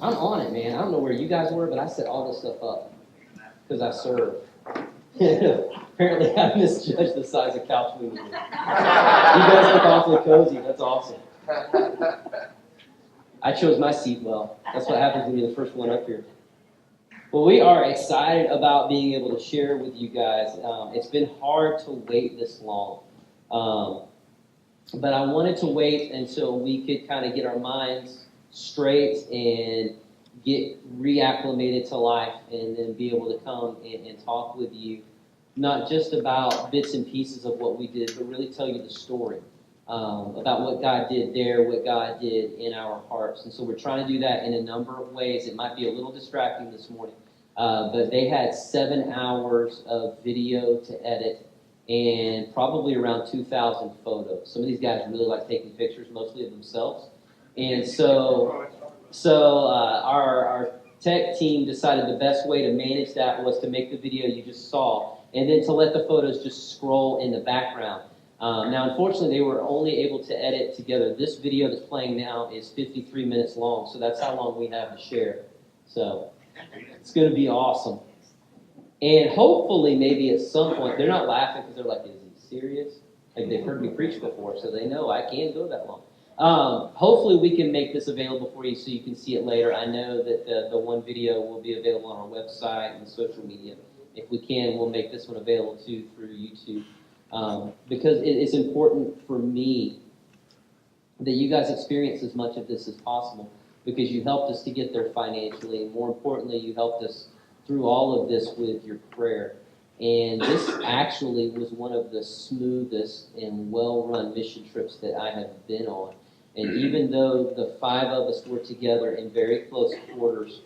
I'm on it, man. I don't know where you guys were, but I set all this stuff up because I serve. Apparently, I misjudged the size of couch we needed. You guys look awfully cozy. That's awesome. I chose my seat well. That's what happens when you're the first one up here. Well, we are excited about being able to share with you guys. It's been hard to wait this long. But I wanted to wait until we could kind of get our minds straight and get reacclimated to life and then be able to come and talk with you, not just about bits and pieces of what we did, but really tell you the story about what God did there, what God did in our hearts. And so we're trying to do that in a number of ways. It might be a little distracting this morning, but they had 7 hours of video to edit and probably around 2,000 photos. Some of these guys really like taking pictures, mostly of themselves. And so our tech team decided the best way to manage that was to make the video you just saw, and then to let the photos just scroll in the background. Now, unfortunately, they were only able to edit together. This video that's playing now is 53 minutes long, so that's how long we have to share. So it's going to be awesome. And hopefully, maybe at some point, they're not laughing because they're like, is he serious? Like they've heard me preach before, so they know I can't go that long. Hopefully, we can make this available for you so you can see it later. I know that the one video will be available on our website and social media. If we can, we'll make this one available too through YouTube. Because it's important for me that you guys experience as much of this as possible, because you helped us to get there financially, and more importantly, you helped us through all of this with your prayer. And this actually was one of the smoothest and well-run mission trips that I have been on. And even though the 5 of us were together in very close quarters,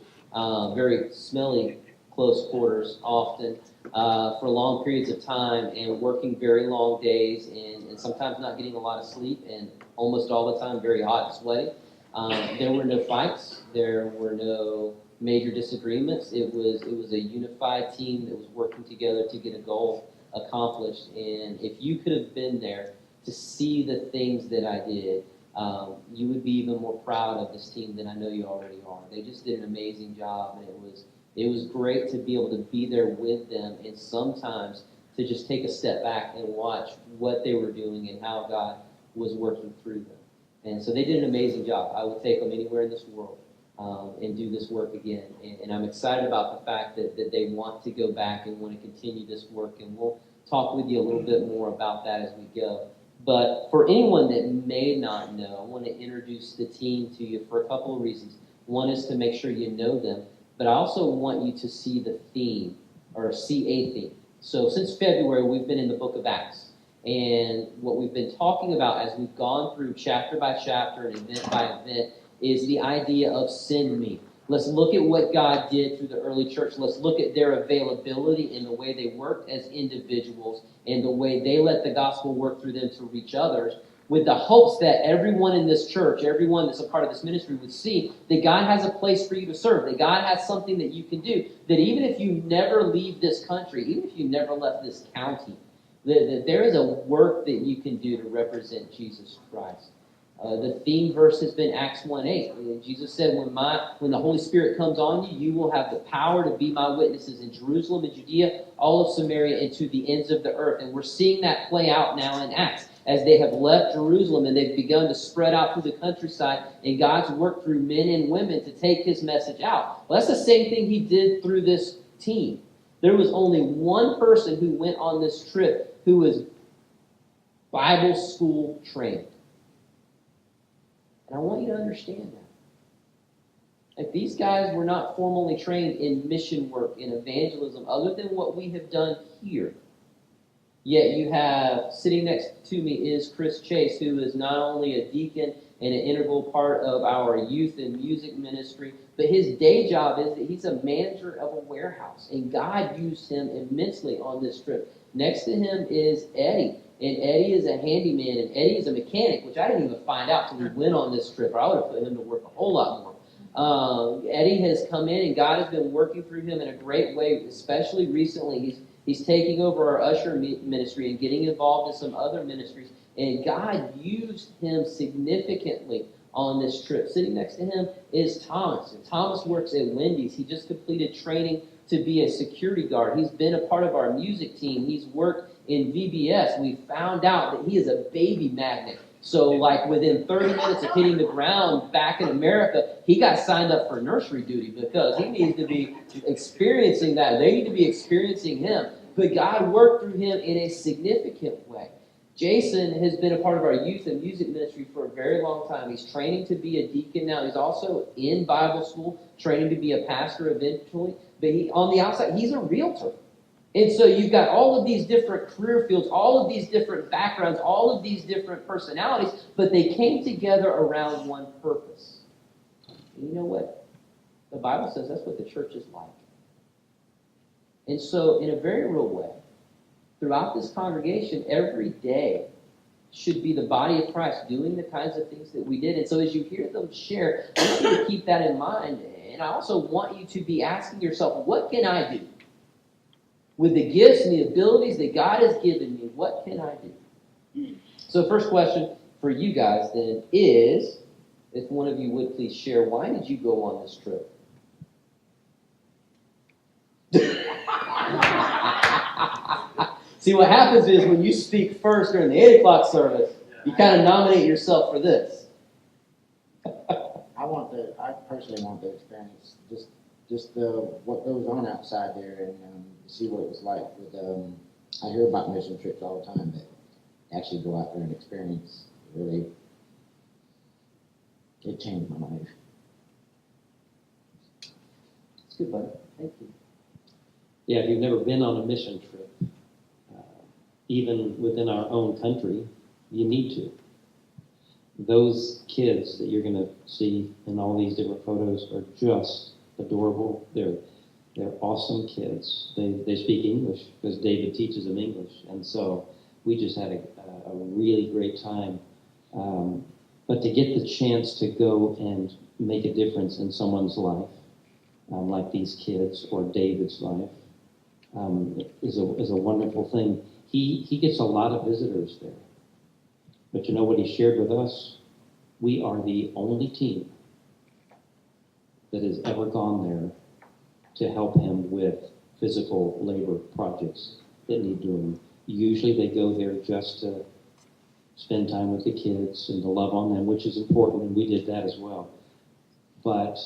very smelly close quarters often, for long periods of time, and working very long days, and sometimes not getting a lot of sleep, and almost all the time very hot and sweaty. There were no fights. There were no major disagreements. It was a unified team that was working together to get a goal accomplished. And if you could have been there to see the things that I did, you would be even more proud of this team than I know you already are. They just did an amazing job, and it was great to be able to be there with them, and sometimes to just take a step back and watch what they were doing and how God was working through them. And so they did an amazing job. I would take them anywhere in this world and do this work again. And I'm excited about the fact that they want to go back and want to continue this work, and we'll talk with you a little bit more about that as we go. But for anyone that may not know, I want to introduce the team to you for a couple of reasons. One is to make sure you know them, but I also want you to see the theme, or see a theme. So since February, we've been in the book of Acts. And what we've been talking about as we've gone through chapter by chapter and event by event is the idea of send me. Let's look at what God did through the early church. Let's look at their availability in the way they worked as individuals and the way they let the gospel work through them to reach others, with the hopes that everyone in this church, everyone that's a part of this ministry, would see that God has a place for you to serve, that God has something that you can do, that even if you never leave this country, even if you never left this county, that there is a work that you can do to represent Jesus Christ. The theme verse has been Acts 1:8. Jesus said, when the Holy Spirit comes on you, you will have the power to be my witnesses in Jerusalem and Judea, all of Samaria, and to the ends of the earth. And we're seeing that play out now in Acts, as they have left Jerusalem and they've begun to spread out through the countryside, and God's worked through men and women to take his message out. Well, that's the same thing he did through this team. There was only one person who went on this trip who was Bible school trained. And I want you to understand that. Like, these guys were not formally trained in mission work, in evangelism, other than what we have done here. Yet you have, sitting next to me is Chris Chase, who is not only a deacon and an integral part of our youth and music ministry, but his day job is that he's a manager of a warehouse. And God used him immensely on this trip. Next to him is Eddie. And Eddie is a handyman, and Eddie is a mechanic, which I didn't even find out until we went on this trip, or I would have put him to work a whole lot more. Eddie has come in, and God has been working through him in a great way, especially recently. He's taking over our usher ministry and getting involved in some other ministries, and God used him significantly on this trip. Sitting next to him is Thomas. And Thomas works at Wendy's. He just completed training to be a security guard. He's been a part of our music team. He's worked in VBS. We found out that he is a baby magnet. So, like, within 30 minutes of hitting the ground back in America, he got signed up for nursery duty because he needs to be experiencing that. They need to be experiencing him. But God worked through him in a significant way. Jason has been a part of our youth and music ministry for a very long time. He's training to be a deacon now. He's also in Bible school, training to be a pastor eventually. But on the outside, he's a realtor. And so you've got all of these different career fields, all of these different backgrounds, all of these different personalities, but they came together around one purpose. And you know what? The Bible says that's what the church is like. And so in a very real way, throughout this congregation, every day should be the body of Christ doing the kinds of things that we did. And so as you hear them share, I want you to keep that in mind. And I also want you to be asking yourself, what can I do? With the gifts and the abilities that God has given me, what can I do? So the first question for you guys then is, if one of you would please share, why did you go on this trip? See, what happens is when you speak first during the 8 o'clock service, you kind of nominate yourself for this. I personally want to experience just what goes on outside there and see what it was like. I hear about mission trips all the time, but actually go out there and experience, it changed my life. It's good, buddy. Thank you. Yeah, if you've never been on a mission trip, even within our own country, you need to. Those kids that you're going to see in all these different photos are just adorable. They're awesome kids. They speak English because David teaches them English, and so we just had a really great time. But to get the chance to go and make a difference in someone's life, like these kids or David's life, is a wonderful thing. He gets a lot of visitors there. But you know what he shared with us? We are the only team that has ever gone there to help him with physical labor projects that need doing. Usually they go there just to spend time with the kids and to love on them, which is important, and we did that as well. But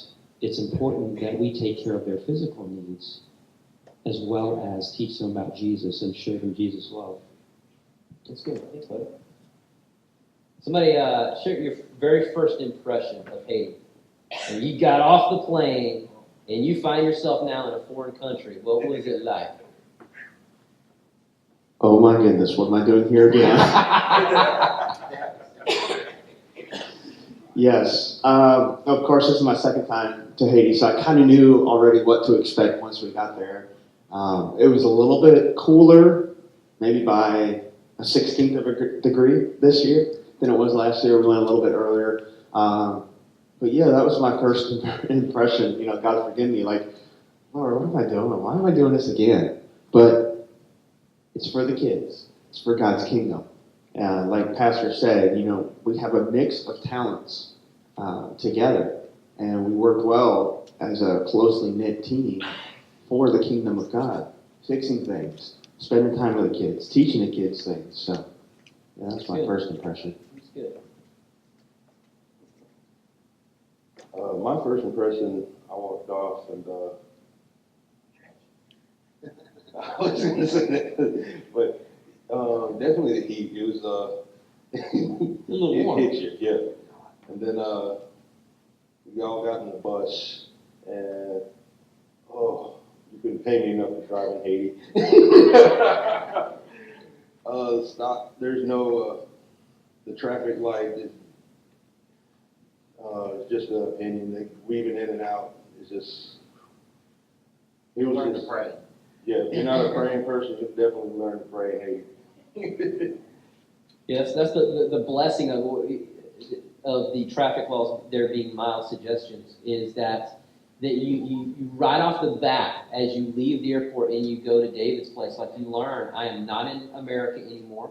it's important that we take care of their physical needs as well as teach them about Jesus and show them Jesus' love. That's good. Thanks, buddy. Somebody share your very first impression of Haiti. And you got off the plane and you find yourself now in a foreign country. What was it like? Oh my goodness, what am I doing here again? Yes, of course this is my second time to Haiti, so I kind of knew already what to expect once we got there. It was a little bit cooler, maybe by a 16th of a degree this year than it was last year. We went a little bit earlier. But yeah, that was my first impression. God forgive me, like, Lord, what am I doing? Why am I doing this again? But it's for the kids. It's for God's kingdom. Like Pastor said, we have a mix of talents together, and we work well as a closely knit team for the kingdom of God, fixing things, spending time with the kids, teaching the kids things. So, yeah, that's my first impression. That's good. My first impression, I walked off and I was going to say that, but definitely the heat. It was A little warm. it hit you, yeah. And then we all got in the bus, and you couldn't pay me enough to drive in Haiti. Stop. There's no the traffic light. It's just an opinion. They weaving in and out. It's just. It was Learn just, to pray. Yeah, if you're not a praying person, you definitely learn to pray in Haiti. Yes, that's the blessing of the traffic laws, there being mild suggestions, is that you right off the bat, as you leave the airport and you go to David's place, like you learn, I am not in America anymore.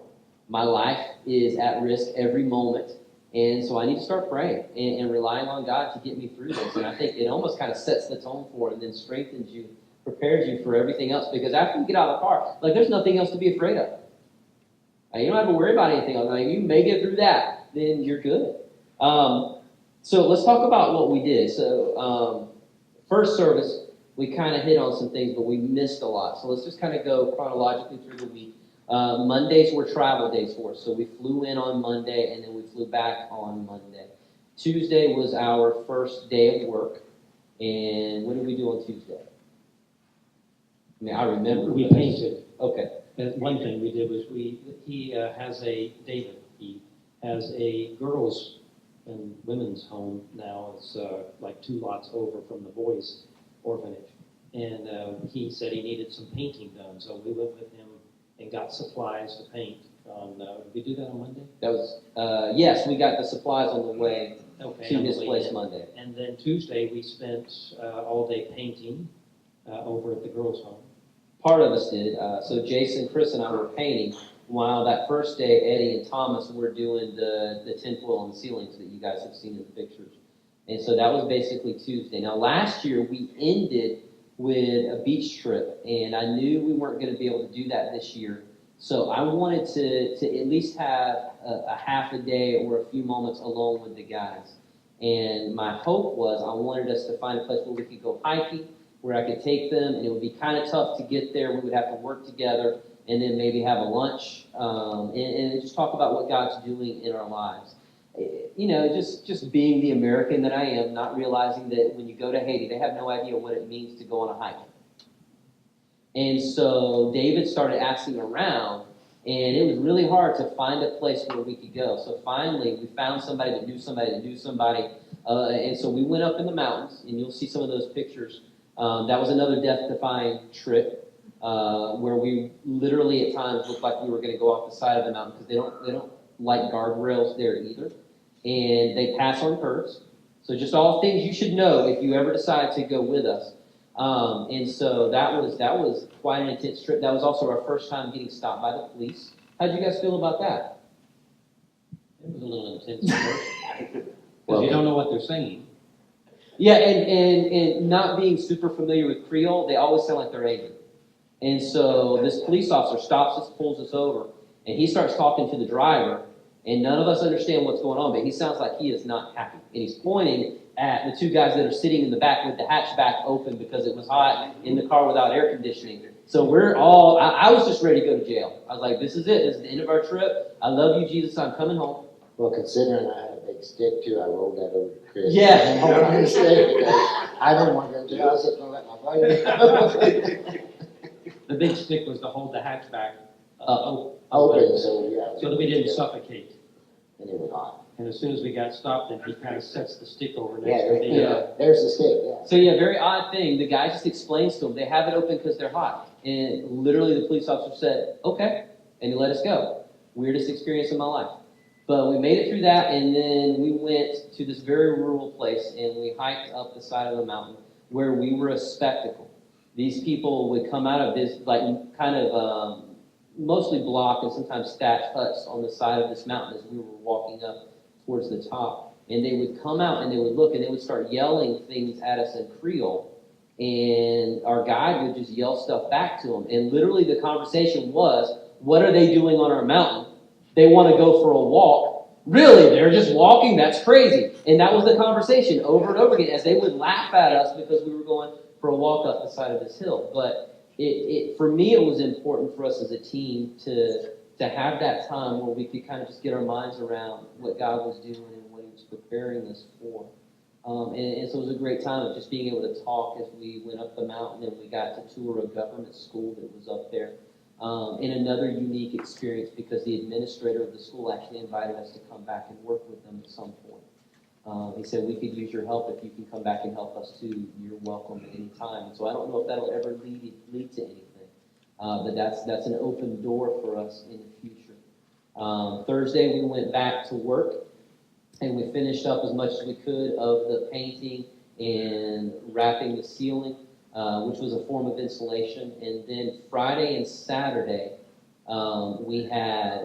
My life is at risk every moment. And so I need to start praying and relying on God to get me through this. And I think it almost kind of sets the tone for it and then strengthens you, prepares you for everything else. Because after you get out of the car, like there's nothing else to be afraid of. You don't have to worry about anything else. Like, you may get through that, then you're good. So let's talk about what we did. So first service, we kind of hit on some things, but we missed a lot. So let's just kind of go chronologically through the week. Mondays were travel days for us. So we flew in on Monday, and then we flew back on Monday. Tuesday was our first day of work. And what did we do on Tuesday? I mean, I remember. We painted. Okay. One thing we did was he has a girls' and women's home now. It's like 2 lots over from the boys' orphanage. And he said he needed some painting done, so we went with him and got supplies to paint. Did we do that on Monday? That was, yes, we got the supplies on the way Okay. to on the this way place in. Monday. And then Tuesday, we spent all day painting over at the girls' home. Part of us did. So Jason, Chris, and I were painting, while that first day, Eddie and Thomas were doing the tinfoil on the ceilings that you guys have seen in the pictures. And so that was basically Tuesday. Now, last year, we ended with a beach trip, and I knew we weren't going to be able to do that this year. So I wanted to at least have a half a day or a few moments alone with the guys. And my hope was I wanted us to find a place where we could go hiking, where I could take them, and it would be kind of tough to get there. We would have to work together and then maybe have a lunch and just talk about what God's doing in our lives. You know, just being the American that I am, not realizing that when you go to Haiti, they have no idea what it means to go on a hike. And so David started asking around, and it was really hard to find a place where we could go. So finally, we found somebody that knew somebody that knew somebody. And so we went up in the mountains, and you'll see some of those pictures. That was another death-defying trip where we literally at times looked like we were going to go off the side of the mountain because they don't like guardrails there either. And they pass on curves. So just all things you should know if you ever decide to go with us. And so that was quite an intense trip. That was also our first time getting stopped by the police. How'd you guys feel about that? It was a little intense at first. Because you don't know what they're saying. Yeah, and not being super familiar with Creole, they always sound like they're angry. And so this police officer stops us, pulls us over, and he starts talking to the driver, and none of us understand what's going on, but he sounds like he is not happy. And he's pointing at the 2 guys that are sitting in the back with the hatchback open because it was hot in the car without air conditioning. So we're all, I was just ready to go to jail. I was like, this is it. This is the end of our trip. I love you, Jesus. I'm coming home. Well, considering I had a big stick too, I rolled that over to Chris. Yeah. I didn't want to say it because I didn't want to go to jail. I was just going to let my buddy The big stick was to hold the hatchback open, so yeah. so that we didn't suffocate. And it was hot. And as soon as we got stopped, then he kind of sets the stick over next Yeah, to the... there's the stick, yeah. So yeah, very odd thing. The guy just explains to them, they have it open because they're hot. And literally the police officer said, okay, and he let us go. Weirdest experience of my life. But we made it through that, and then we went to this very rural place, and we hiked up the side of the mountain where we were a spectacle. These people would come out of this, like, kind of mostly block and sometimes thatched huts on the side of this mountain as we were walking up towards the top. And they would come out and they would look and they would start yelling things at us in Creole. And our guide would just yell stuff back to them. And literally the conversation was, what are they doing on our mountain? They want to go for a walk. Really? They're just walking? That's crazy. And that was the conversation over and over again as they would laugh at us because we were going for a walk up the side of this hill. But for me, it was important for us as a team to have that time where we could kind of just get our minds around what God was doing and what He was preparing us for. And so it was a great time of just being able to talk as we went up the mountain and we got to tour a government school that was up there. And another unique experience because the administrator of the school actually invited us to come back and work with them at some point. He said, we could use your help if you can come back and help us too. You're welcome at any time. So I don't know if that'll ever lead to anything. But that's an open door for us in the future. Thursday, we went back to work, and we finished up as much as we could of the painting and wrapping the ceiling, which was a form of insulation. And then Friday and Saturday, we had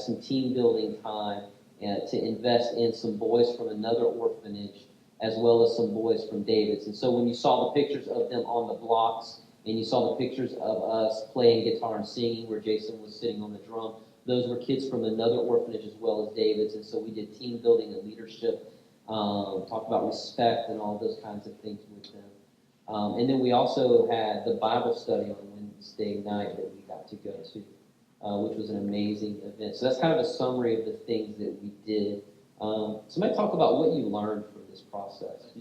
some team building time to invest in some boys from another orphanage as well as some boys from David's. And so when you saw the pictures of them on the blocks and you saw the pictures of us playing guitar and singing where Jason was sitting on the drum, those were kids from another orphanage as well as David's. And so we did team building and leadership, talked about respect and all those kinds of things with them. And then we also had the Bible study on Wednesday night that we got to go to, which was an amazing event. So that's kind of a summary of the things that we did. Somebody talk about what you learned from this process.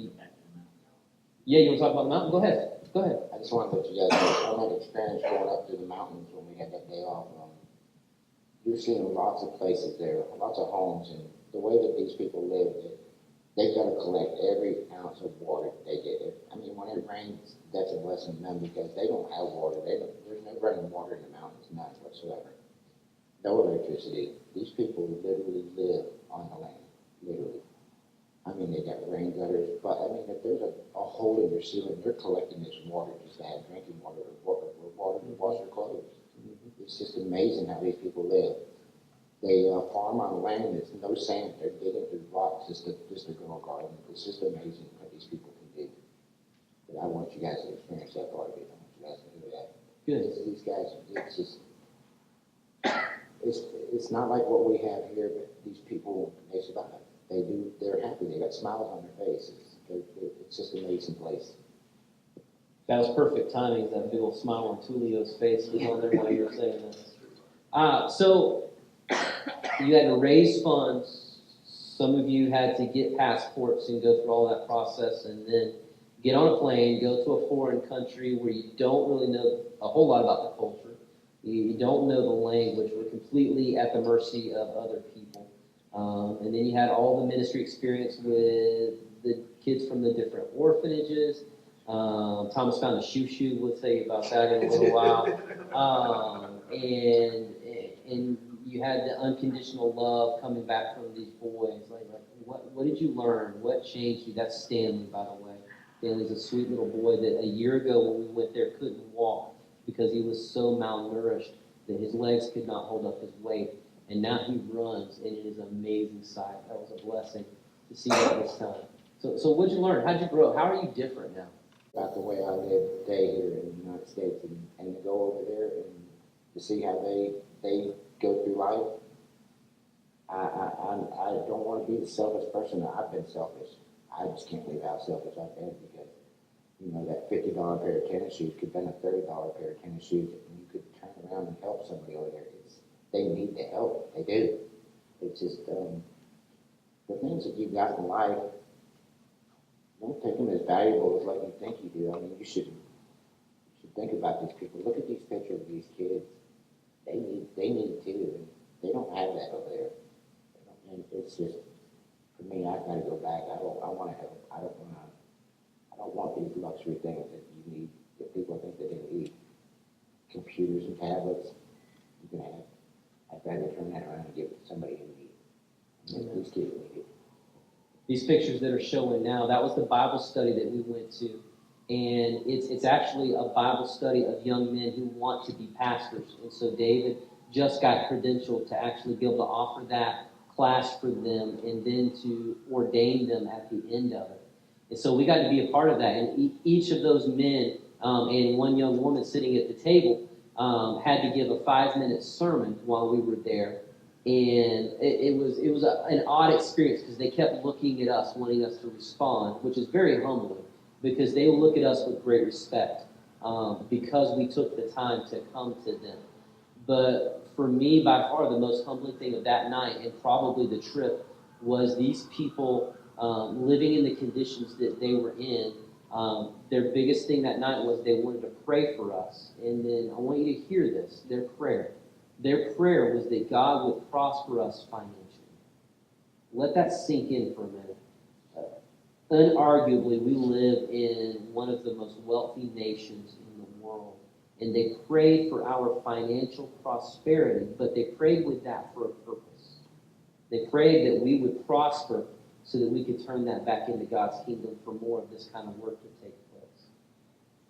Yeah, you want to talk about the mountain? Go ahead. Go ahead. I just want to let you guys know, from that experience going up through the mountains when we had that day off, you're seeing lots of places there, lots of homes, and the way that these people live, they've got to collect every ounce of water they get. I mean, when it rains, that's a blessing to them because they don't have water. There's no running water in the mountains, none whatsoever. No electricity. These people literally live on the land, literally. I mean, they got rain gutters, but I mean, if there's a hole in your ceiling, they're collecting this water just to have drinking water or water to wash their clothes. It's just amazing how these people live. They farm on land that's no sand. They're digging through rocks just to grow a garden. It's just amazing what these people can do. But I want you guys to experience that part of it. I want you guys to do that. Good. These guys, it's just, it's not like what we have here, but these people, they survive. They're happy. They got smiles on their faces. It's just an amazing place. That was perfect timing. That big old smile on Tulio's face was on there while you were saying this. So you had to raise funds. Some of you had to get passports and go through all that process and then get on a plane, go to a foreign country where you don't really know a whole lot about the culture. You don't know the language. We're completely at the mercy of other people. And then you had all the ministry experience with the kids from the different orphanages. Thomas found a shoo-shoo. We'll tell you about that in a little while. And you had the unconditional love coming back from these boys. Like what did you learn? What changed you? That's Stanley, by the way. Stanley's a sweet little boy that a year ago when we went there couldn't walk because he was so malnourished that his legs could not hold up his weight. And now he runs, and it is an amazing sight. That was a blessing to see that this time. So what'd you learn? How'd you grow? How are you different now? About the way I live today here in the United States and to go over there and to see how they go through life. I don't want to be the selfish person. I've been selfish. I just can't believe how selfish I've been because, you know, that $50 pair of tennis shoes could have been a $30 pair of tennis shoes and you could turn around and help somebody over there. They need the help. They do. It's just the things that you got in life, don't take them as valuable as like you think you do. I mean, you should think about these people. Look at these pictures of these kids. They need too, and they don't have that over there. And it's just, for me, I've got to go back. I want to help. I don't want these luxury things that you need, that people think that they need. Computers and tablets, you can have. I'd rather turn that around and give it to somebody who needs it. These kids need it. These pictures that are showing now, that was the Bible study that we went to. And it's actually a Bible study of young men who want to be pastors. And so David just got credentialed to actually be able to offer that class for them and then to ordain them at the end of it. And so we got to be a part of that. And each of those men and one young woman sitting at the table had to give a 5-minute sermon while we were there. And it was an odd experience because they kept looking at us, wanting us to respond, which is very humbling because they look at us with great respect because we took the time to come to them. But for me, by far, the most humbling thing of that night and probably the trip was these people living in the conditions that they were in. Their biggest thing that night was they wanted to pray for us. And then I want you to hear this, their prayer. Their prayer was that God would prosper us financially. Let that sink in for a minute. Unarguably, we live in one of the most wealthy nations in the world. And they prayed for our financial prosperity, but they prayed with that for a purpose. They prayed that we would prosper so that we could turn that back into God's kingdom for more of this kind of work to take place.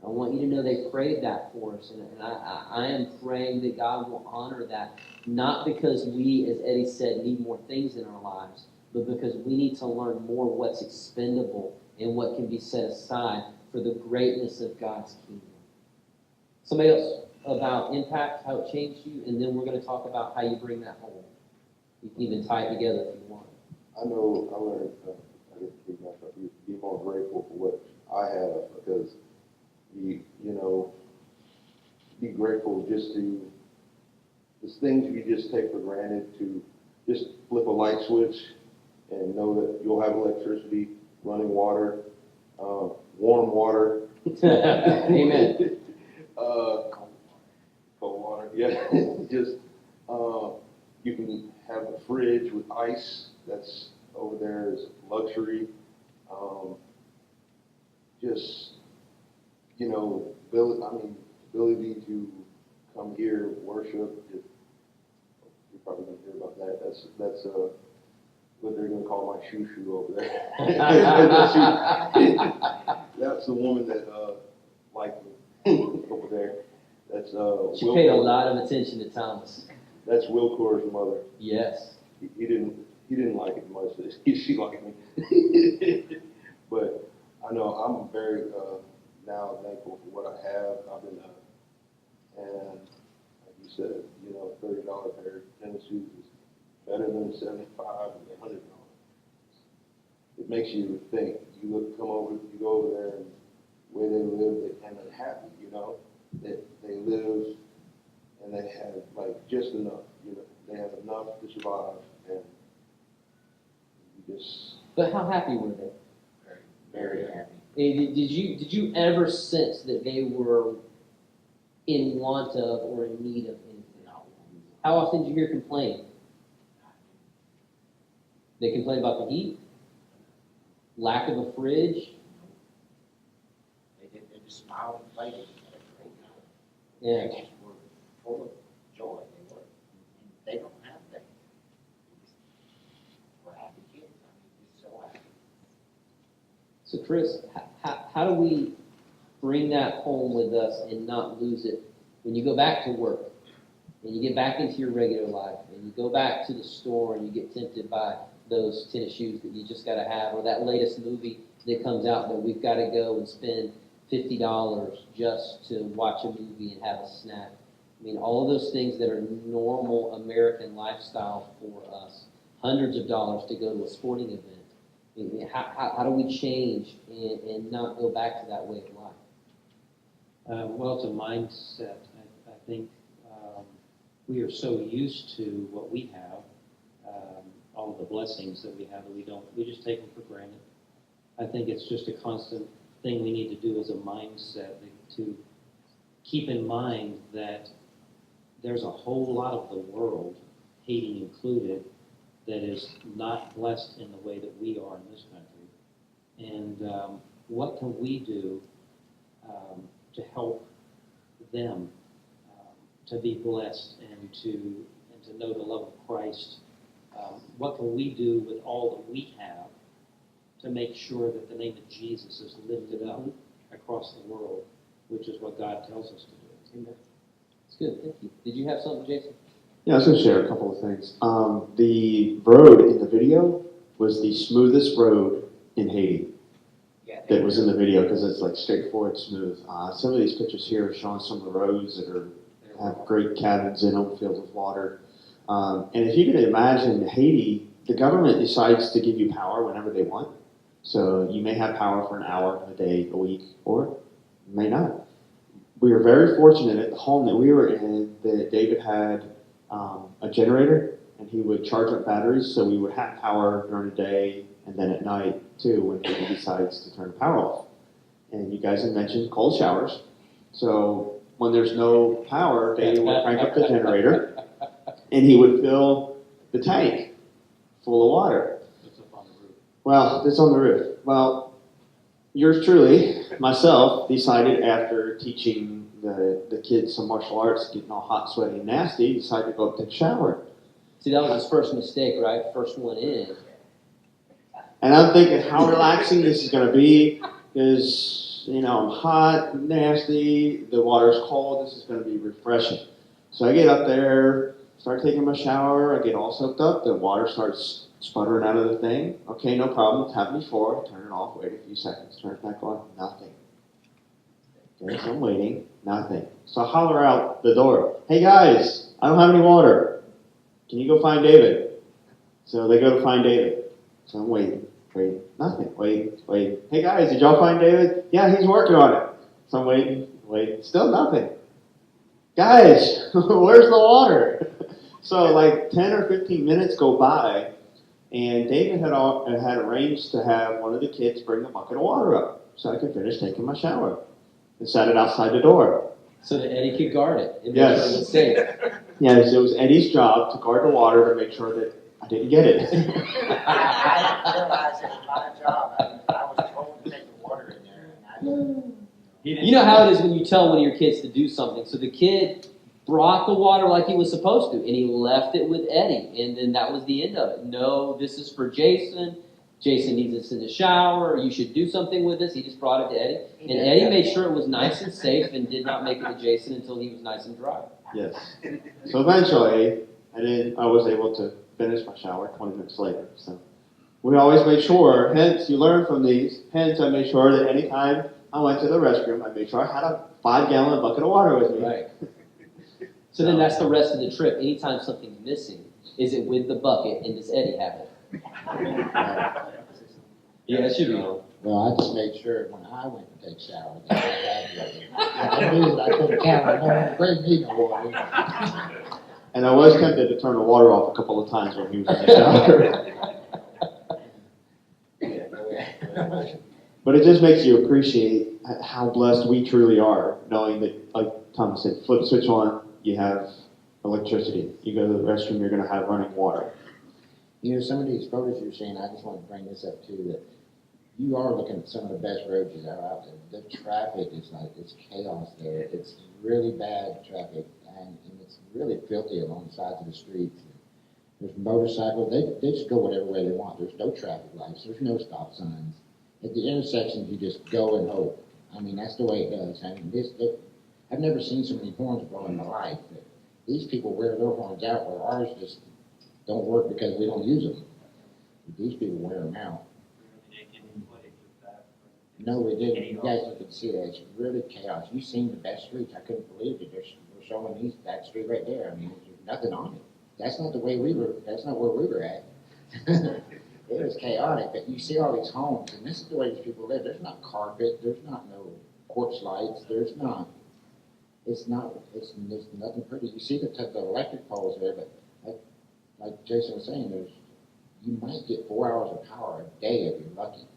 I want you to know they prayed that for us, and I am praying that God will honor that, not because we, as Eddie said, need more things in our lives, but because we need to learn more what's expendable and what can be set aside for the greatness of God's kingdom. Somebody else about impact, how it changed you, and then we're going to talk about how you bring that home. You can even tie it together if you want. I know I learned, I guess, to be more grateful for what I have, because you know, be grateful just to, there's things you just take for granted, to just flip a light switch and know that you'll have electricity, running water, warm water. Amen. Cold water, yeah. Just, you can have a fridge with ice that's over there is luxury. Just, you know, ability to come here, worship. You're probably going to hear about that. That's what they're going to call my shoo over there. That's the woman that liked me over there. That's She paid a lot of attention to Thomas. That's Will Core's mother. Yes. He didn't like it much. She liked me. But I know I'm very now thankful for what I have. I've been, and like you said, you know, $30 pair of tennis shoes is better than $75 and $100. It makes you think. You go over there, and the way they live, and they're happy. You know, they live, and they have like just enough. You know, they have enough to survive, and you just. But how happy were they? Very happy. Did you ever sense that they were in want of or in need of anything? How often did you hear complaining? They complain about the heat, lack of a fridge. They just smiled and played. They had a great time. Yeah. They just were full of joy. They were, and they don't have that. We're happy kids. I mean, just so happy. So Chris, how do we bring that home with us and not lose it when you go back to work and you get back into your regular life and you go back to the store and you get tempted by those tennis shoes that you just got to have, or that latest movie that comes out that we've got to go and spend $50 just to watch a movie and have a snack. I mean, all of those things that are normal American lifestyle for us, hundreds of dollars to go to a sporting event. I mean, how do we change and not go back to that way of life? Well, it's a mindset. I think we are so used to what we have, all of the blessings that we have, that we just take them for granted. I think it's just a constant thing we need to do as a mindset, to keep in mind that there's a whole lot of the world, Haiti included, that is not blessed in the way that we are in this country. And what can we do to help them to be blessed and to know the love of Christ? What can we do with all that we have to make sure that the name of Jesus is lifted up across the world, which is what God tells us to do? Amen. It's good. Thank you. Did you have something, Jason? Yeah, I was going to share a couple of things. The road in the video was the smoothest road in Haiti Yeah. that was in the video, because it's like straightforward, smooth. Some of these pictures here are showing some of the roads that have great cabins in them filled with water. And if you could imagine Haiti, the government decides to give you power whenever they want. So you may have power for an hour, a day, a week, or may not. We were very fortunate at the home that we were in that David had a generator, and he would charge up batteries, so we would have power during the day and then at night too when he decides to turn the power off. And you guys had mentioned cold showers. So when there's no power, David would crank up the generator, and he would fill the tank full of water. It's up on the roof. Well, it's on the roof. Well, yours truly, myself, decided after teaching the kids some martial arts, getting all hot, sweaty, and nasty, decided to go up and take a shower. See, that was his first mistake, right? First one in. And I'm thinking how relaxing this is going to be, because I'm hot, nasty, the water's cold, this is going to be refreshing. So I get up there, start taking my shower, I get all soaked up, the water starts sputtering out of the thing. Okay, no problem, it's happened before, turn it off, wait a few seconds, turn it back on, nothing. Okay, so I'm waiting, nothing. So I holler out the door, hey guys, I don't have any water. Can you go find David? So they go to find David. So I'm waiting, nothing, wait. Hey guys, did y'all find David? Yeah, he's working on it. So I'm waiting, still nothing. Guys, where's the water? So like 10 or 15 minutes go by, and David had arranged to have one of the kids bring a bucket of water up so I could finish taking my shower and set it outside the door. So that Eddie could guard it and make Yes. sure it was safe. Yes, it was Eddie's job to guard the water to make sure that I didn't get it. I didn't realize it was my job. I was told to take the water in there, and You know how it is when you tell one of your kids to do something. So the kid brought the water like he was supposed to, and he left it with Eddie, and then that was the end of it. No, this is for Jason. Jason needs us in the shower. You should do something with this. He just brought it to Eddie, and Eddie made sure it was nice and safe and did not make it to Jason until he was nice and dry. Yes. So eventually, I was able to finish my shower 20 minutes later. So we always make sure, hence you learn from these, hence I made sure that anytime I went to the restroom, I made sure I had a 5-gallon bucket of water with me. Right. So then that's the rest of the trip. Anytime something's missing, is it with the bucket and does Eddie have it? Yeah, it should be on. well, I just made sure when I went to take showers, that I had water. I knew that I couldn't count on no one bring me no water. And I was tempted to turn the water off a couple of times when he was in the shower. But it just makes you appreciate how blessed we truly are, knowing that, like Thomas said, flip the switch on, you have electricity. You go to the restroom, you're going to have running water. Some of these photos you're seeing, I just want to bring this up too, that you are looking at some of the best roads that are out there. The traffic is it's chaos there. It's really bad traffic, and it's really filthy along the sides of the streets. There's motorcycles, they just go whatever way they want. There's no traffic lights, there's no stop signs. At the intersections, you just go and hope. I mean, that's the way it does. I mean, I've never seen so many horns blown in my life. But these people wear their horns out, where ours just don't work because we don't use them. But these people wear them out. No, we didn't. You guys can see that. It's really chaos. You've seen the best streets. I couldn't believe it. We're showing that street right there. I mean, there's nothing on it. That's not the way we were. That's not where we were at. It was chaotic. But you see all these homes, and this is the way these people live. There's not carpet. There's not no porch lights. There's not. It's nothing pretty. You see the electric poles there, but like Jason was saying, you might get 4 hours of power a day if you're lucky.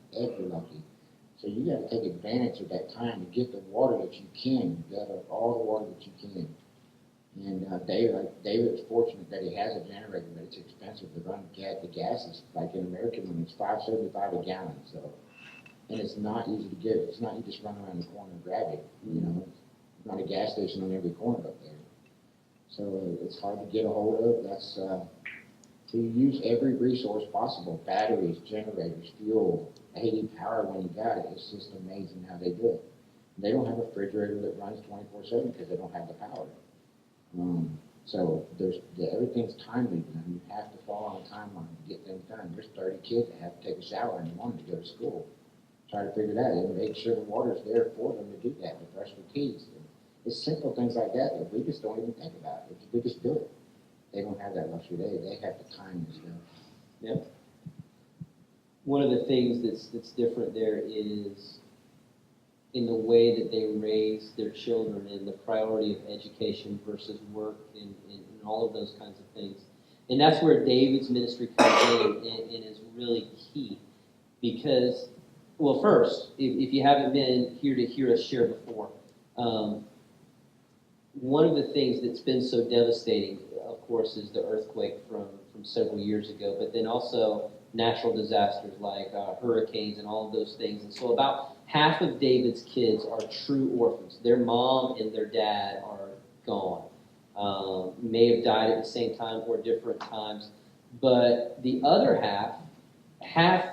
So you got to take advantage of that time to get the water that you can, gather all the water that you can. And David's fortunate that he has a generator, but it's expensive to run the gas. Is like in American when it's $5.75 a gallon. So, and it's not easy to get. It's not you just run around the corner and grab it. It's not a gas station on every corner up there. So it's hard to get a hold of. That's so you use every resource possible: batteries, generators, fuel, heating power when you got it. It's just amazing how they do it. They don't have a refrigerator that runs 24/7 because they don't have the power. So everything's timely. You have to fall on a timeline to get things done. There's 30 kids that have to take a shower in the morning to go to school. Try to figure that out and make sure the water's there for them to do that, to brush their teeth. It's simple things like that we just don't even think about. We just do it. They don't have that luxury. They have the time and stuff. Yep. One of the things that's different there is in the way that they raise their children and the priority of education versus work and all of those kinds of things. And that's where David's ministry comes in and is really key. Because, well, first, if you haven't been here to hear us share before, one of the things that's been so devastating, of course, is the earthquake from several years ago, but then also natural disasters like hurricanes and all of those things. And so about half of David's kids are true orphans. Their mom and their dad are gone. May have died at the same time or different times. But the other half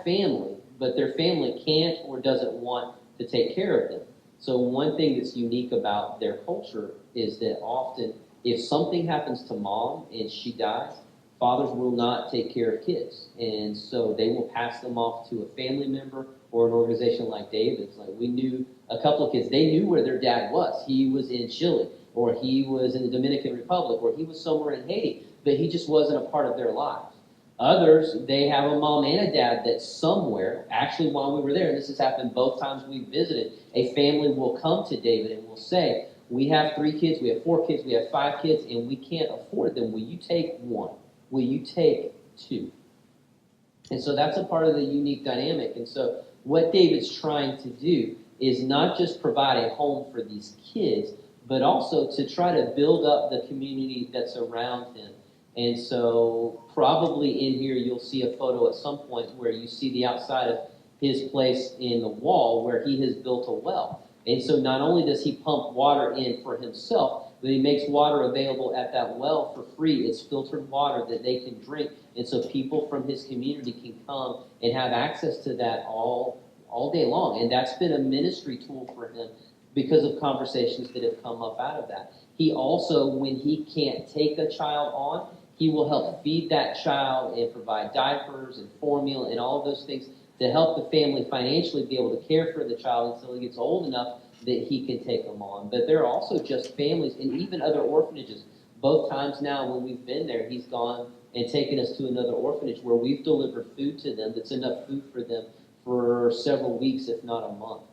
family, but their family can't or doesn't want to take care of them. So one thing that's unique about their culture is that often if something happens to mom and she dies, fathers will not take care of kids. And so they will pass them off to a family member or an organization like David's. Like we knew a couple of kids, they knew where their dad was. He was in Chile, or he was in the Dominican Republic, or he was somewhere in Haiti, but he just wasn't a part of their lives. Others, they have a mom and a dad that's somewhere. Actually, while we were there, and this has happened both times we visited, a family will come to David and will say, we have 3 kids, we have 4 kids, we have 5 kids, and we can't afford them. Will you take 1? Will you take 2? And so that's a part of the unique dynamic. And so what David's trying to do is not just provide a home for these kids, but also to try to build up the community that's around him. And so probably in here you'll see a photo at some point where you see the outside of his place in the wall where he has built a well. And so not only does he pump water in for himself, but he makes water available at that well for free. It's filtered water that they can drink. And so people from his community can come and have access to that all day long. And that's been a ministry tool for him because of conversations that have come up out of that. He also, when he can't take a child on, he will help feed that child and provide diapers and formula and all of those things to help the family financially be able to care for the child until he gets old enough that he can take them on. But there are also just families and even other orphanages. Both times now when we've been there, he's gone and taken us to another orphanage where we've delivered food to them that's enough food for them for several weeks, if not a month.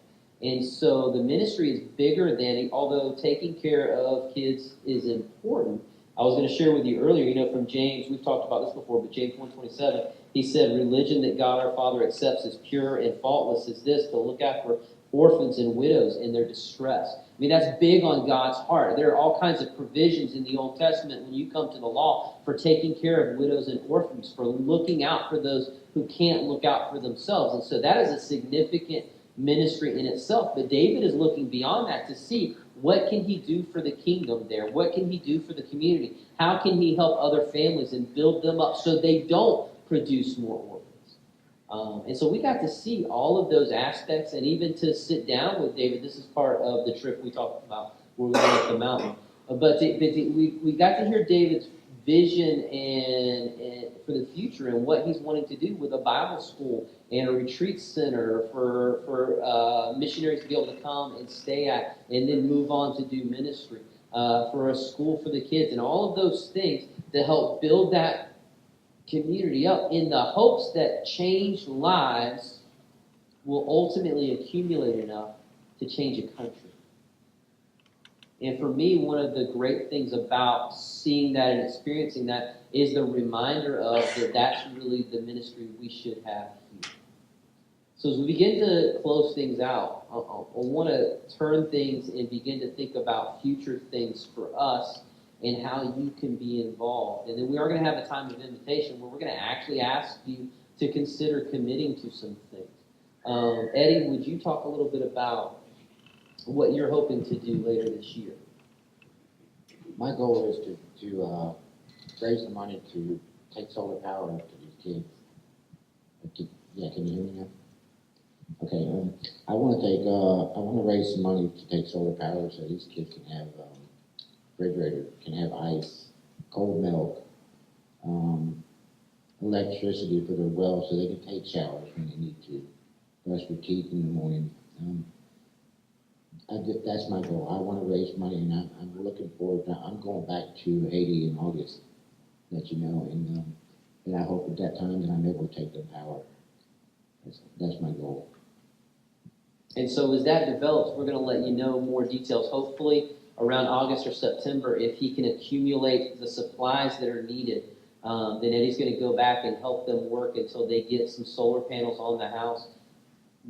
And so the ministry is bigger than, although taking care of kids is important. I was going to share with you earlier, from James, we've talked about this before, but James 1:27, he said, religion that God our Father accepts as pure and faultless is this, to look after orphans and widows in their distress. I mean, that's big on God's heart. There are all kinds of provisions in the Old Testament when you come to the law for taking care of widows and orphans, for looking out for those who can't look out for themselves. And so that is a significant ministry in itself. But David is looking beyond that to see what can he do for the kingdom there? What can he do for the community? How can he help other families and build them up so they don't produce more orphans? And so we got to see all of those aspects and even to sit down with David. This is part of the trip we talked about where we went up the mountain. We got to hear David's vision and for the future and what he's wanting to do with a Bible school and a retreat center for missionaries to be able to come and stay at and then move on to do ministry, for a school for the kids and all of those things to help build that community up in the hopes that changed lives will ultimately accumulate enough to change a country. And for me, one of the great things about seeing that and experiencing that is the reminder of that that's really the ministry we should have here. So as we begin to close things out, I want to turn things and begin to think about future things for us and how you can be involved. And then we are going to have a time of invitation where we're going to actually ask you to consider committing to some things. Eddie, would you talk a little bit about what you're hoping to do later this year? My goal is to raise the money to take solar power to these kids. Can you hear me now? Okay, I want to raise some money to take solar power so these kids can have refrigerator, can have ice, cold milk, electricity for their wells so they can take showers when they need to, brush their teeth in the morning. That's my goal. I want to raise money, and I'm looking forward to. I'm going back to Haiti in August, let you know, and I hope at that time that I'm able to take their power. That's my goal. And so as that develops, we're going to let you know more details, hopefully around August or September, if he can accumulate the supplies that are needed. Then Eddie's going to go back and help them work until they get some solar panels on the house.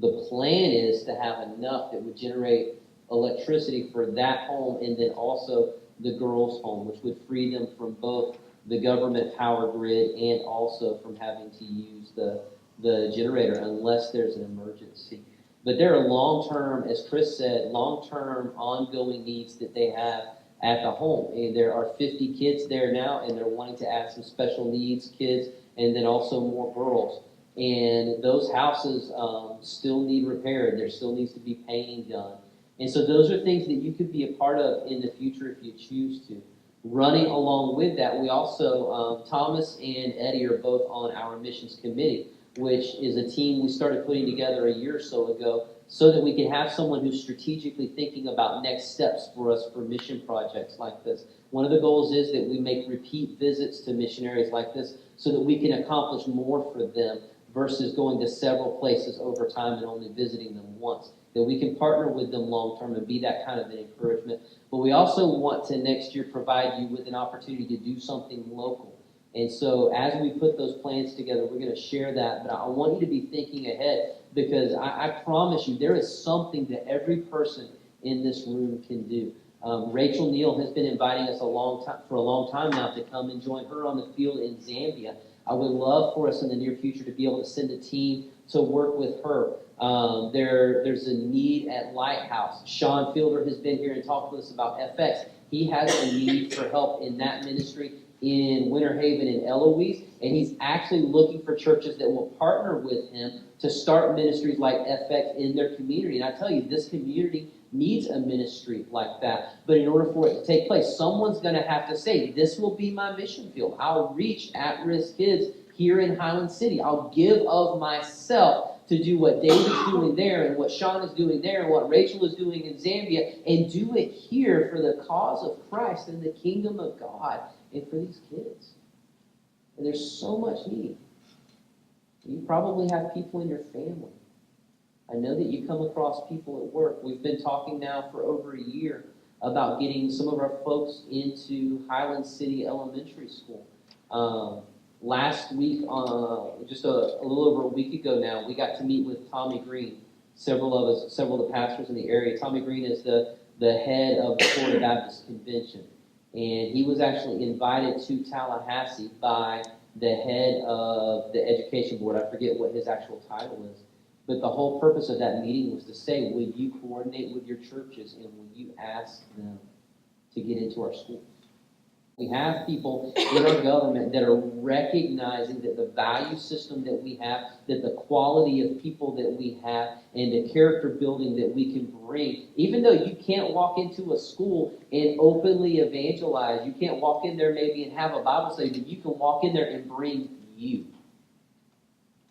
The plan is to have enough that would generate electricity for that home and then also the girls' home, which would free them from both the government power grid and also from having to use the generator unless there's an emergency. But there are long-term, as Chris said, long-term ongoing needs that they have at the home. And there are 50 kids there now, and they're wanting to add some special needs kids and then also more girls. And those houses still need repaired. There still needs to be painting done. And so those are things that you could be a part of in the future if you choose to. Running along with that, we also, Thomas and Eddie are both on our missions committee, which is a team we started putting together a year or so ago so that we can have someone who's strategically thinking about next steps for us for mission projects like this. One of the goals is that we make repeat visits to missionaries like this so that we can accomplish more for them versus going to several places over time and only visiting them once. That we can partner with them long term and be that kind of an encouragement. But we also want to next year provide you with an opportunity to do something local. And so as we put those plans together, we're going to share that. But I want you to be thinking ahead because I promise you there is something that every person in this room can do. Rachel Neal has been inviting us for a long time now to come and join her on the field in Zambia. I would love for us in the near future to be able to send a team to work with her. There's a need at Lighthouse. Sean Fielder has been here and talked with us about FX. He has a need for help in that ministry in Winter Haven and Eloise, and he's actually looking for churches that will partner with him to start ministries like FX in their community. And I tell you, this community needs a ministry like that. But in order for it to take place, someone's going to have to say, this will be my mission field. I'll reach at-risk kids here in Highland City. I'll give of myself to do what David's doing there and what Sean is doing there and what Rachel is doing in Zambia and do it here for the cause of Christ and the kingdom of God and for these kids. And there's so much need. You probably have people in your family. I know that you come across people at work. We've been talking now for over a year about getting some of our folks into Highland City Elementary School. Last week, just a little over a week ago now, we got to meet with Tommy Green, several of the pastors in the area. Tommy Green is the head of the Florida Baptist Convention. And he was actually invited to Tallahassee by the head of the education board. I forget what his actual title is. But the whole purpose of that meeting was to say, would you coordinate with your churches and would you ask them to get into our schools? We have people in our government that are recognizing that the value system that we have, that the quality of people that we have, and the character building that we can bring, even though you can't walk into a school and openly evangelize, you can't walk in there maybe and have a Bible study, but you can walk in there and bring you.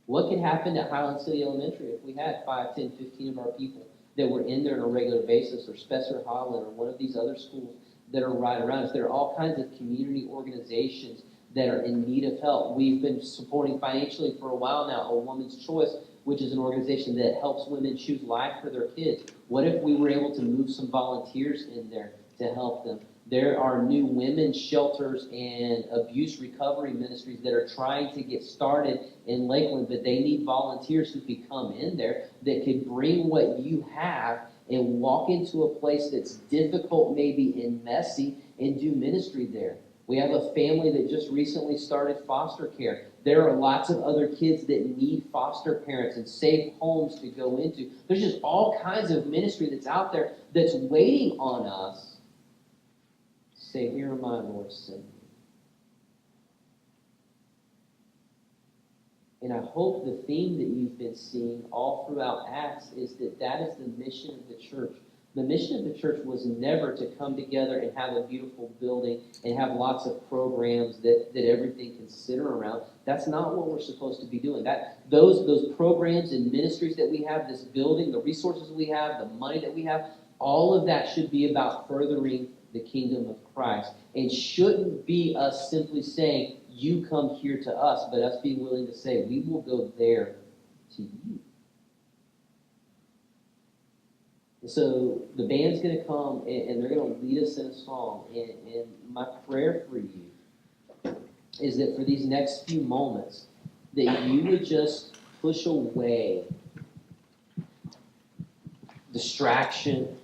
What could happen at Highland City Elementary if we had 5, 10, 15 of our people that were in there on a regular basis, or Spencer Holland, or one of these other schools that are right around us? There are all kinds of community organizations that are in need of help. We've been supporting financially for a while now A Woman's Choice, which is an organization that helps women choose life for their kids. What if we were able to move some volunteers in there to help them? There are new women's shelters and abuse recovery ministries that are trying to get started in Lakeland, but they need volunteers who could come in there that could bring what you have and walk into a place that's difficult maybe and messy and do ministry there. We have a family that just recently started foster care. There are lots of other kids that need foster parents and safe homes to go into. There's just all kinds of ministry that's out there that's waiting on us. Say, here am I, Lord, send me. And I hope the theme that you've been seeing all throughout Acts is that that is the mission of the church. The mission of the church was never to come together and have a beautiful building and have lots of programs that everything can center around. That's not what we're supposed to be doing. Those programs and ministries that we have, this building, the resources we have, the money that we have, all of that should be about furthering the kingdom of Christ. And shouldn't be us simply saying, you come here to us, but us being willing to say, we will go there to you. So the band's going to come and they're going to lead us in a song. And my prayer for you is that for these next few moments, that you would just push away distraction,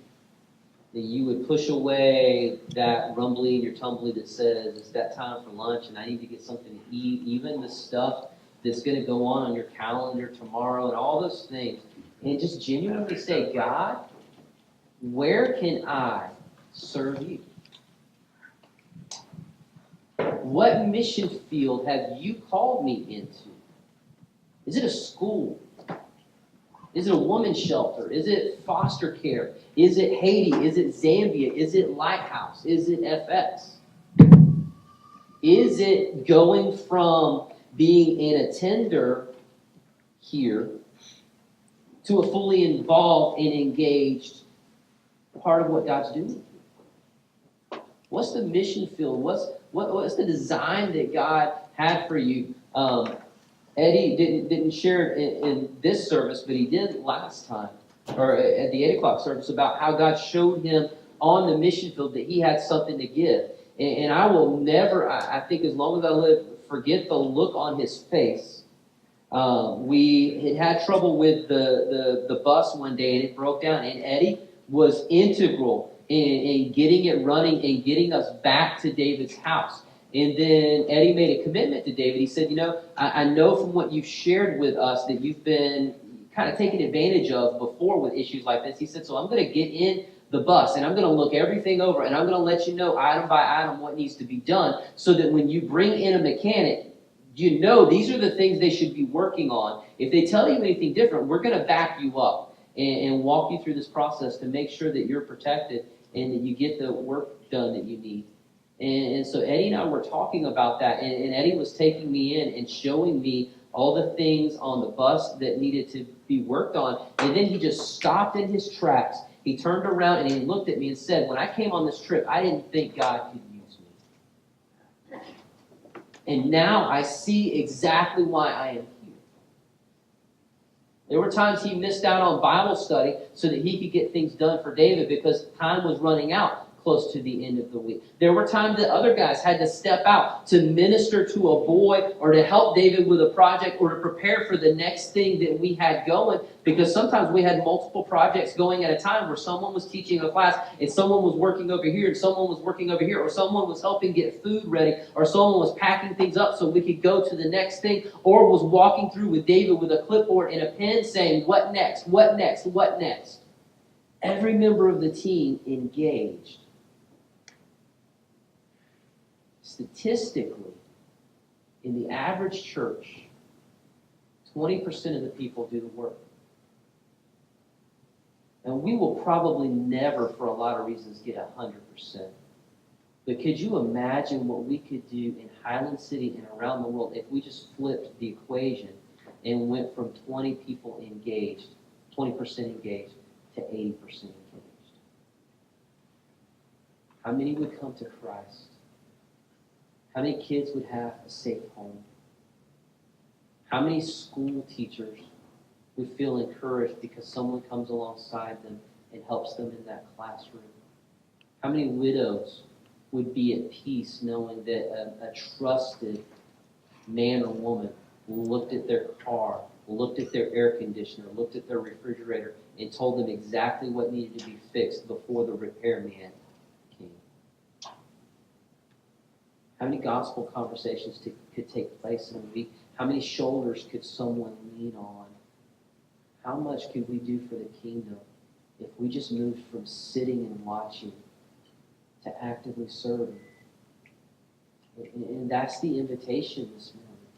that you would push away that rumbly in your tumbly that says it's that time for lunch and I need to get something to eat, even the stuff that's going to go on your calendar tomorrow and all those things. And just genuinely say, God, where can I serve you? What mission field have you called me into Is it a school? Is it a women's shelter? Is it foster care? Is it Haiti? Is it Zambia? Is it Lighthouse? Is it FX? Is it going from being an attender here to a fully involved and engaged part of what God's doing? What's the mission field? What's the design that God had for you? Eddie didn't share it in this service, but he did last time, or at the 8 o'clock service, about how God showed him on the mission field that he had something to give. And I will never, I think as long as I live, forget the look on his face. We had trouble with the bus one day, and it broke down, and Eddie was integral in getting it running and getting us back to David's house. And then Eddie made a commitment to David. He said, I know from what you've shared with us that you've been kind of taken advantage of before with issues like this. He said, so I'm going to get in the bus and I'm going to look everything over and I'm going to let you know item by item what needs to be done so that when you bring in a mechanic, these are the things they should be working on. If they tell you anything different, we're going to back you up and walk you through this process to make sure that you're protected and that you get the work done that you need. And so Eddie and I were talking about that, and Eddie was taking me in and showing me all the things on the bus that needed to be worked on. And then he just stopped in his tracks. He turned around and he looked at me and said, when I came on this trip, I didn't think God could use me. And now I see exactly why I am here. There were times he missed out on Bible study so that he could get things done for David because time was running out close to the end of the week. There were times that other guys had to step out to minister to a boy or to help David with a project or to prepare for the next thing that we had going, because sometimes we had multiple projects going at a time where someone was teaching a class and someone was working over here and someone was working over here, or someone was helping get food ready, or someone was packing things up so we could go to the next thing, or was walking through with David with a clipboard and a pen saying, what next, what next, what next? Every member of the team engaged. Statistically, in the average church, 20% of the people do the work. And we will probably never, for a lot of reasons, get 100%. But could you imagine what we could do in Highland City and around the world if we just flipped the equation and went from 20 people engaged, 20% engaged, to 80% engaged? How many would come to Christ? How many kids would have a safe home? How many school teachers would feel encouraged because someone comes alongside them and helps them in that classroom? How many widows would be at peace knowing that a trusted man or woman looked at their car, looked at their air conditioner, looked at their refrigerator, and told them exactly what needed to be fixed before the repairman came? How many gospel conversations could take place in a week? How many shoulders could someone lean on? How much could we do for the kingdom if we just moved from sitting and watching to actively serving? And that's the invitation this morning.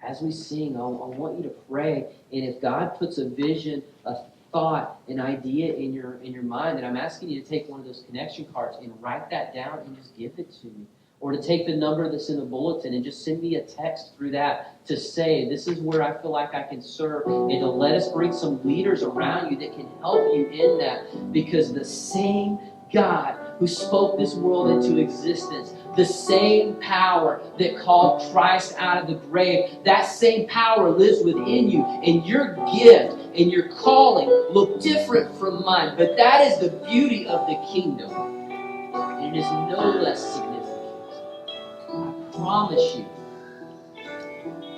As we sing, I want you to pray. And if God puts a vision, a thought, an idea in your mind, then I'm asking you to take one of those connection cards and write that down and just give it to me. Or to take the number that's in the bulletin and just send me a text through that to say, this is where I feel like I can serve, and to let us bring some leaders around you that can help you in that. Because the same God who spoke this world into existence, the same power that called Christ out of the grave, that same power lives within you. And your gift and your calling look different from mine, but that is the beauty of the kingdom. And it is no less significant. I promise you,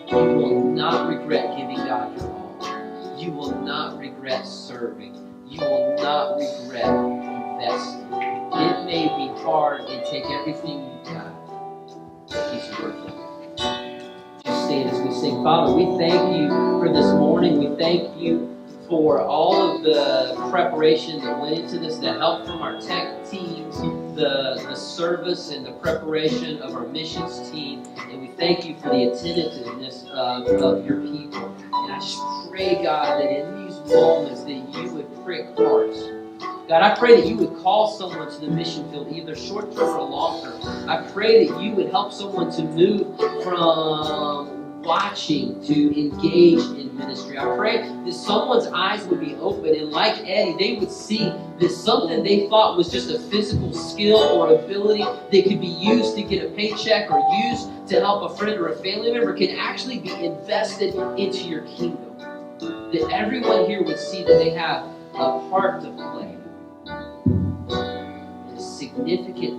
you will not regret giving God your all. You will not regret serving. You will not regret investing. It may be hard and take everything you've got, but He's worth it. Just stand as we sing. Father, we thank you for this morning. We thank you for all of the preparation that went into this, the help from our tech teams, the service and the preparation of our missions team. And we thank you for the attentiveness of your people. And I just pray, God, that in these moments that you would prick hearts. God, I pray that you would call someone to the mission field, either short-term or long-term. I pray that you would help someone to move from watching to engage in ministry. I pray that someone's eyes would be open, and like Eddie, they would see that something they thought was just a physical skill or ability that could be used to get a paycheck or used to help a friend or a family member can actually be invested into your kingdom. That everyone here would see that they have a part to play, a significant